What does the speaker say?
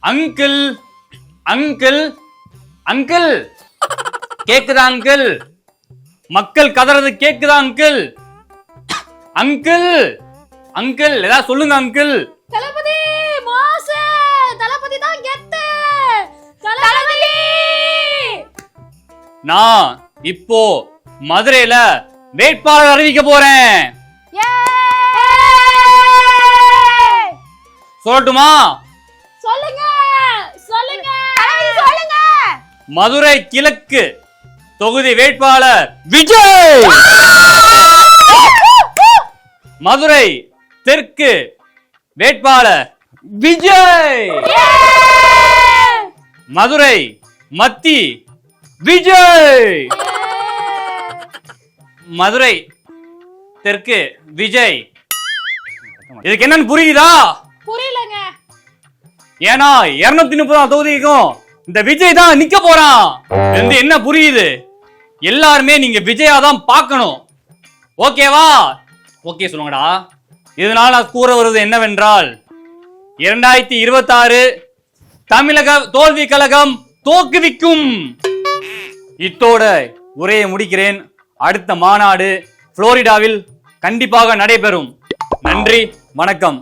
Uncle uncle uncle கேக்குதா uncle? மக்கள் கதறது கேக்குதா அங்கிள்? அங்கிள் அங்கிள் ஏதாவது சொல்லுங்க அங்கிள். தளபதி மாஸ், தளபதி தான் கெத்து. தளபதி நான் இப்போ மதுரையில வேட்பாளர் அறிவிக்க போறேன். சொல்லட்டுமா? சொல்லுங்க சொல்லுங்க சொல்லுங்க. மதுரை கிழக்கு தொகுதி வேட்பாளர் விஜய். மதுரை தெற்கு வேட்பாளர் விஜய். மதுரை மத்தி விஜய். மதுரை தெற்கு விஜய். இதுக்கு என்னன்னு புரியுதா? புரியலங்க. ஏன்னா 230 தொகுதிக்கும் இந்த விஜய் தான் நிக்க போறான். என்ன புரியுது? எல்லாருமே நீங்க விஜயா தான் பார்க்கணும். ஓகேவா? ஓகே சொல்லுங்கடா. இதனால நான் கூற வருவது என்னவென்றால் 2026 தமிழக தோல்வி கழகம் தோக்குவிக்கும். இத்தோட உரையை முடிக்கிறேன். அடுத்த மாநாடு புளோரிடாவில் கண்டிப்பாக நடைபெறும். நன்றி, வணக்கம்.